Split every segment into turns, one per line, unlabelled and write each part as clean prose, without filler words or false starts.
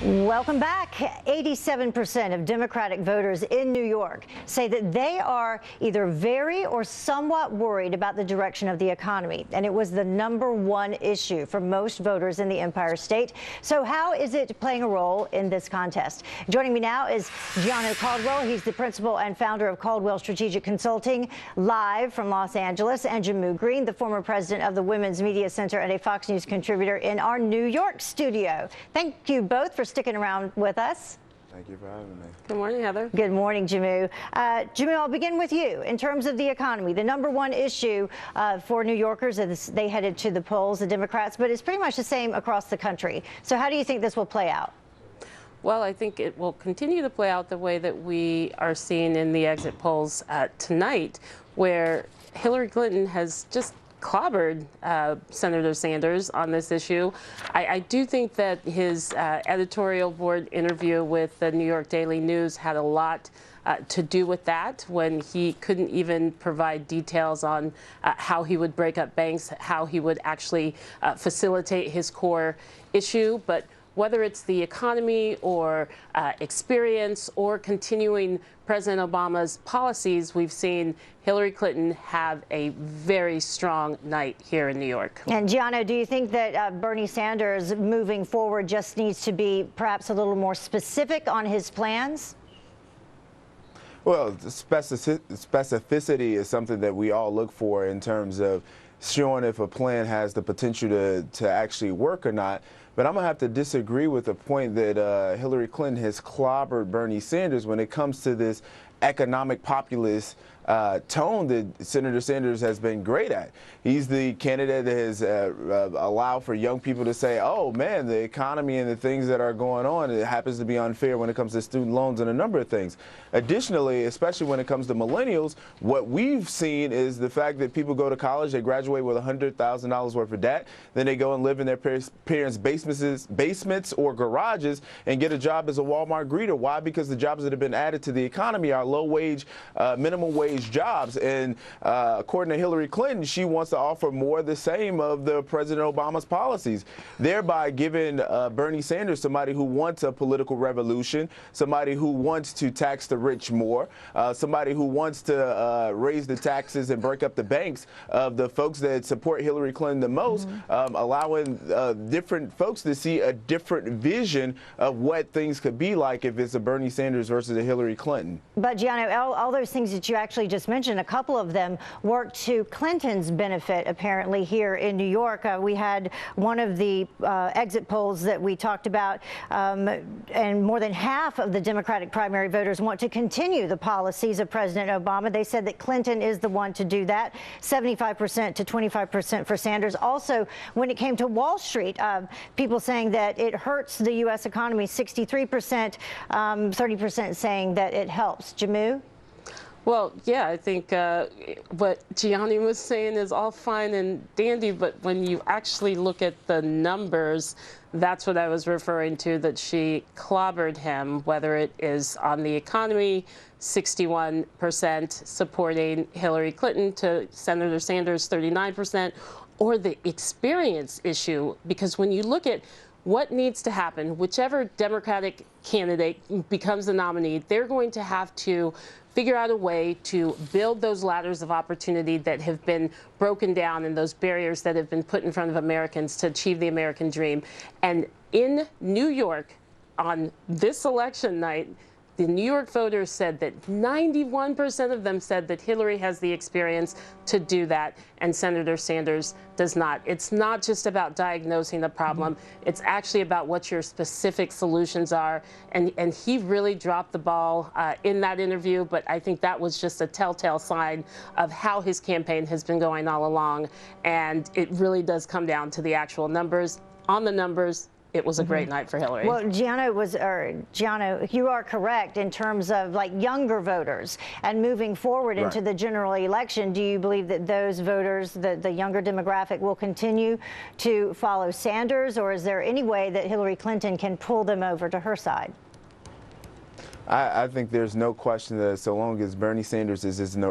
Welcome back. 87% of Democratic voters in New York say that they are either very or somewhat worried about the direction of the economy. And it was the #1 issue for most voters in the Empire State. So how is it playing a role in this contest? Joining me now is Gianno Caldwell. He's the principal and founder of Caldwell Strategic Consulting, live from Los Angeles, and Jehmu Greene, the former president of the Women's Media Center and a Fox News contributor in our New York studio. Thank you both for sticking around with us.
Thank you for having me.
Good morning, Heather.
Good morning, Jehmu. Jehmu, I'll begin with you. In terms of the economy, the #1 issue for New Yorkers as they headed to the polls, the Democrats, but it's pretty much the same across the country. So how do you think this will play out?
Well, I think it will continue to play out the way that we are seeing in the exit polls tonight, where Hillary Clinton has just clobbered Senator Sanders on this issue. I do think that his editorial board interview with the New York Daily News had a lot to do with that, when he couldn't even provide details on how he would break up banks, how he would actually facilitate his core issue. But whether it's the economy or experience or continuing President Obama's policies, we've seen Hillary Clinton have a very strong night here in New York.
And Gianno, do you think that Bernie Sanders moving forward just needs to be perhaps a little more specific on his plans?
Well, specificity is something that we all look for in terms of showing if a plan has the potential to actually work or not. But I'm going to have to disagree with the point that Hillary Clinton has clobbered Bernie Sanders when it comes to this economic populist tone that Senator Sanders has been great at. He's the candidate that has allowed for young people to say, oh man, the economy and the things that are going on, it happens to be unfair when it comes to student loans and a number of things. Additionally, especially when it comes to millennials, what we've seen is the fact that people go to college, they graduate with $100,000 worth of debt, then they go and live in their parents' basements or garages and get a job as a Walmart greeter. Why? Because the jobs that have been added to the economy are low-wage, minimum-wage jobs. And according to Hillary Clinton, she wants to offer more of the same of the President Obama's policies, thereby giving Bernie Sanders, somebody who wants a political revolution, somebody who wants to tax the rich more, somebody who wants to raise the taxes and break up the banks of the folks that support Hillary Clinton the most, allowing different folks to see a different vision of what things could be like if it's a Bernie Sanders versus a Hillary Clinton.
But Gianno, all those things that you actually just mentioned, a couple of them work to Clinton's benefit, apparently, here in New York. We had one of the exit polls that we talked about, and more than half of the Democratic primary voters want to continue the policies of President Obama. They said that Clinton is the one to do that, 75% to 25% for Sanders. Also, when it came to Wall Street, people saying that it hurts the U.S. economy, 63%, 30% saying that it helps. Jehmu?
Well, yeah, I think what Gianni was saying is all fine and dandy, but when you actually look at the numbers, that's what I was referring to, that she clobbered him, whether it is on the economy, 61% supporting Hillary Clinton to Senator Sanders, 39%, or the experience issue, because when you look at what needs to happen, whichever Democratic candidate becomes the nominee, they're going to have to figure out a way to build those ladders of opportunity that have been broken down and those barriers that have been put in front of Americans to achieve the American dream. And in New York, on this election night, the New York voters said that 91% of them said that Hillary has the experience to do that, and Senator Sanders does not. It's not just about diagnosing the problem. It's actually about what your specific solutions are. And he really dropped the ball in that interview, but I think that was just a telltale sign of how his campaign has been going all along. And it really does come down to the actual numbers. On the numbers, it was a great night for Hillary.
Well, Gianno, you are correct in terms of like younger voters and moving forward into the general election. Do you believe that those voters, the younger demographic, will continue to follow Sanders, or is there any way that Hillary Clinton can pull them over to her side?
I think there's no question that so long as Bernie Sanders is in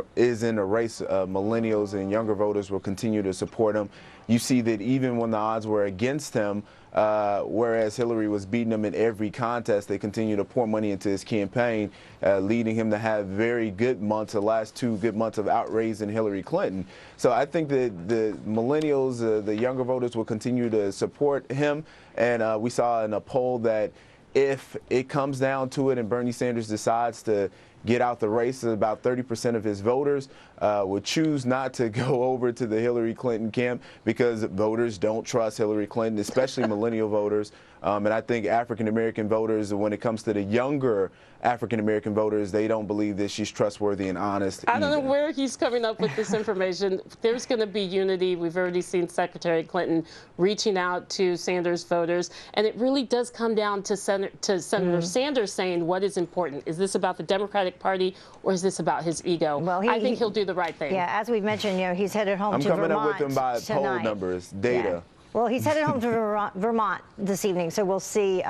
a race, millennials and younger voters will continue to support him. You see that even when the odds were against him, whereas Hillary was beating him in every contest, they continue to pour money into his campaign, leading him to have very good months, the last 2 good months of outraising Hillary Clinton. So I think that the millennials, the younger voters will continue to support him. And we saw in a poll that if it comes down to it and Bernie Sanders decides to get out the race, about 30% of his voters would choose not to go over to the Hillary Clinton camp because voters don't trust Hillary Clinton, especially millennial voters. And I think African-American voters, when it comes to the younger African-American voters, they don't believe that she's trustworthy and honest
I don't know
either.
where he's coming up with this information. There's going to be unity. We've already seen Secretary Clinton reaching out to Sanders voters. And it really does come down to Senator Sanders saying what is important. Is this about the Democratic Party or is this about his ego?
Well,
I think he'll do the right thing.
Yeah, as we've mentioned, he's headed home to Vermont
I'm coming up with him by
tonight.
poll numbers, data.
Yeah. Well, he's headed home to Vermont this evening, so we'll see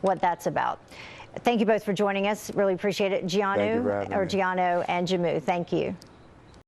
what that's about. Thank you both for joining us. Really appreciate it. Gianno and Jehmu, thank you.